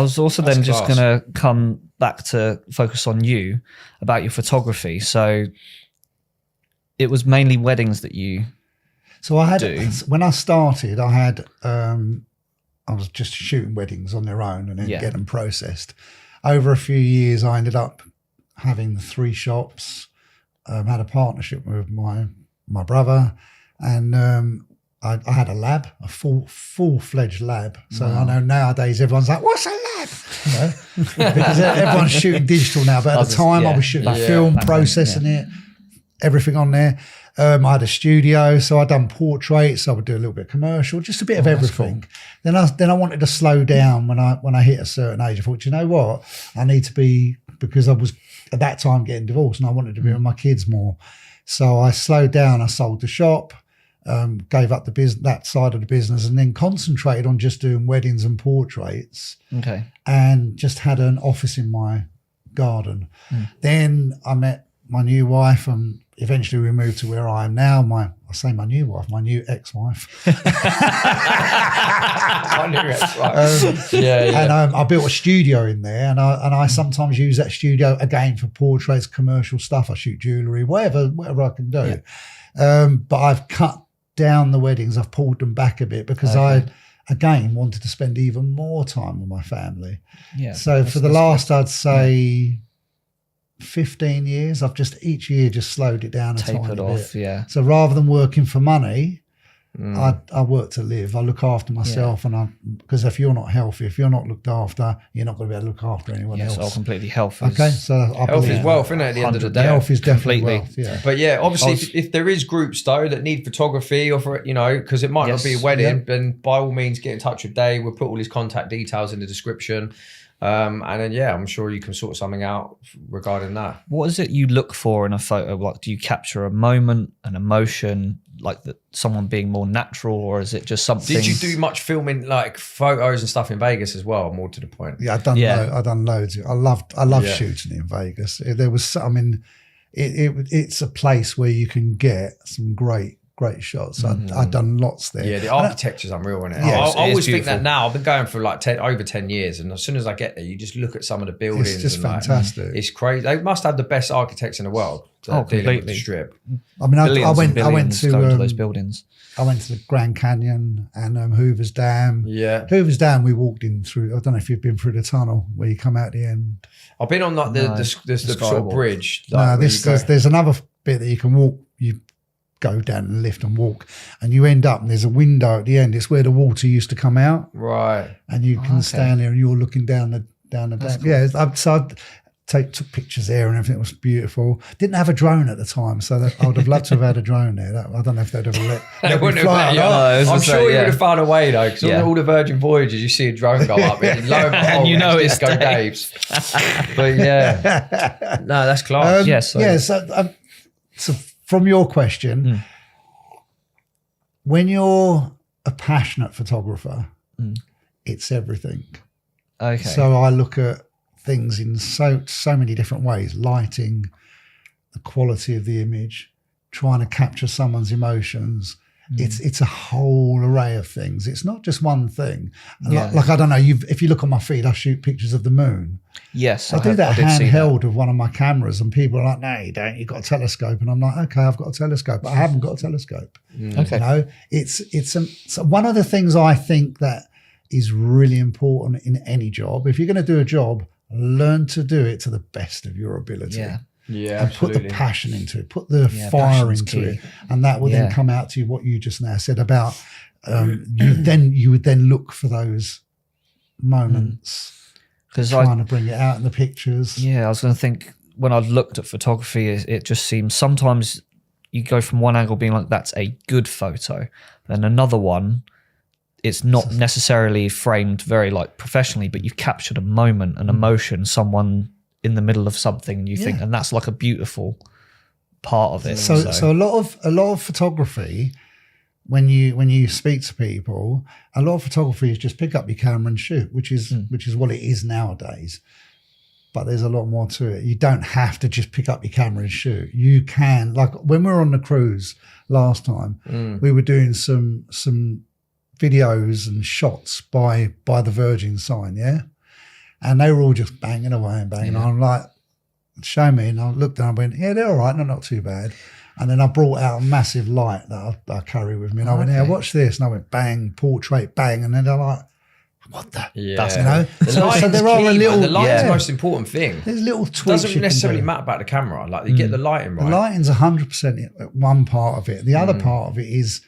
I was also That's then just class. going to come back to focus on you about your photography. So it was mainly weddings that you So I had, do. when I started, I was just shooting weddings on their own and then get them processed. Over a few years, I ended up having 3 shops, had a partnership with my brother, and I had a lab, a full-fledged lab. So I know nowadays everyone's like, what's a lab? You know, because everyone's shooting digital now. But at the time I was shooting film, processing it, everything on there. I had a studio, so I'd done portraits. I would do a little bit of commercial, just a bit of everything. Cool. Then I wanted to slow down when I hit a certain age. I thought, you know what? I need to be, because I was at that time getting divorced and I wanted to be with my kids more. So I slowed down. I sold the shop. Gave up that side of the business and then concentrated on just doing weddings and portraits. Okay. And just had an office in my garden. Then I met my new wife and eventually we moved to where I am now. My new ex-wife. My new ex-wife. And I built a studio in there and I sometimes use that studio again for portraits, commercial stuff. I shoot jewellery, whatever I can do. But I've cut down the weddings. I've pulled them back a bit because I again wanted to spend even more time with my family. So for the last I'd say 15 years, I've just each year just slowed it down a tiny bit. So rather than working for money, I work to live. I look after myself, and because if you're not healthy, if you're not looked after, you're not going to be able to look after anyone else. So completely health. So health is wealth, isn't it? At the end of the day, health is definitely wealth. But obviously, if there is groups though that need photography or for because it might not be a wedding, then by all means get in touch with Dave. We'll put all his contact details in the description. And then I'm sure you can sort something out regarding that. What is it you look for in a photo? Like, do you capture a moment, an emotion, like someone being more natural, or is it just something? Did you do much filming, like photos and stuff in Vegas as well? More to the point. Yeah, I've done loads. I love shooting in Vegas. There was, it's a place where you can get some great shots. I've done lots there. Yeah, the architecture's unreal, isn't it? Yeah, I always think that now. I've been going for like over 10 years, and as soon as I get there, you just look at some of the buildings. It's just fantastic. It's crazy. They must have the best architects in the world. Dealing with the Strip. I mean, I went to those buildings. I went to the Grand Canyon and Hoover's Dam. Yeah, Hoover's Dam. We walked in through. I don't know if you've been through the tunnel where you come out at the end. I've been on like the sort of bridge. Like, no, there's another bit that you can walk. You go down the lift and walk, and you end up and there's a window at the end. It's where the water used to come out, right? And you can stand there and you're looking down the dam. Cool. Yeah, so I took pictures there and everything. It was beautiful. Didn't have a drone at the time, so I would have loved to have had a drone there. I don't know if they'd ever let me fly. I'm sure you would have found a way though, because all the Virgin Voyages, you see a drone go up and lo and behold, it's Disco Dave's. But no, that's class. So from your question, when you're a passionate photographer, it's everything. Okay. So I look at things in so many different ways: lighting, the quality of the image, trying to capture someone's emotions. It's a whole array of things. It's not just one thing. Like I don't know. If you look on my feed, I shoot pictures of the moon. Yes, I do that handheld with one of my cameras, and people are like, "No, you don't. You've got a telescope." And I'm like, "Okay, I've got a telescope, but I haven't got a telescope." Okay, you know, it's one of the things I think that is really important in any job. If you're going to do a job, learn to do it to the best of your ability. Yeah, and put the passion into it, put the fire into it, and that will then come out to you. What you just now said about you would then look for those moments, because trying to bring it out in the pictures. Yeah, I was going to think when I've looked at photography, it just seems sometimes you go from one angle being like that's a good photo, then another one, it's not necessarily framed very like professionally, but you've captured a moment, an emotion, someone in the middle of something, and you think, and that's like a beautiful part of it. So a lot of photography, when you speak to people, a lot of photography is just pick up your camera and shoot, which is what it is nowadays. But there's a lot more to it. You don't have to just pick up your camera and shoot. You can, like when we were on the cruise last time, we were doing some videos and shots by the Virgin sign, and they were all just banging away and banging. I'm like, show me. And I looked down and went, yeah, they're all right. No, not too bad. And then I brought out a massive light that I carry with me. And I went, yeah, watch this. And I went, bang, portrait, bang. And then they're like, what the? Yeah. That's, you know? So there are a little... The lighting's the most important thing. There's little tweaks. It doesn't necessarily matter about the camera. Like, you get the lighting right. The lighting's 100% one part of it. The other part of it is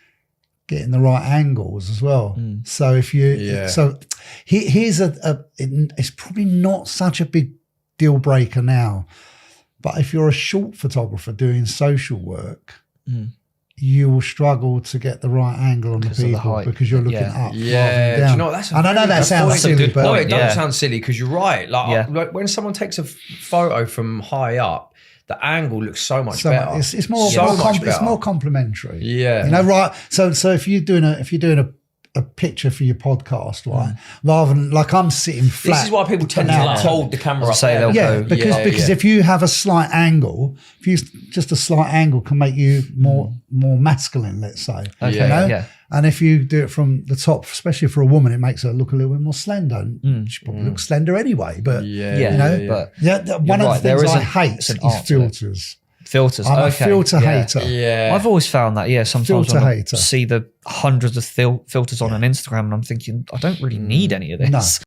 getting the right angles as well. So if you... So here's it's probably not such a big deal breaker now. But if you're a short photographer doing social work, you will struggle to get the right angle on the people because you're looking up rather than down. Do you know what, I know that sounds silly, but no, it doesn't sound silly because you're right. Like when someone takes a photo from high up, the angle looks so much better. It's more complimentary. Yeah, you know, right? So if you're doing a picture for your podcast, right? Rather than like I'm sitting flat. This is why people tend to like hold the camera up. There. Because if you have a slight angle, just a slight angle can make you more masculine, let's say. Okay. You know? And if you do it from the top, especially for a woman, it makes her look a little bit more slender. She probably looks slender anyway, but you know, one of the things I hate is filters. Filters. I'm a filter hater. Yeah, I've always found that. Yeah, sometimes when I see the hundreds of filters on an Instagram, and I'm thinking, I don't really need any of this. No.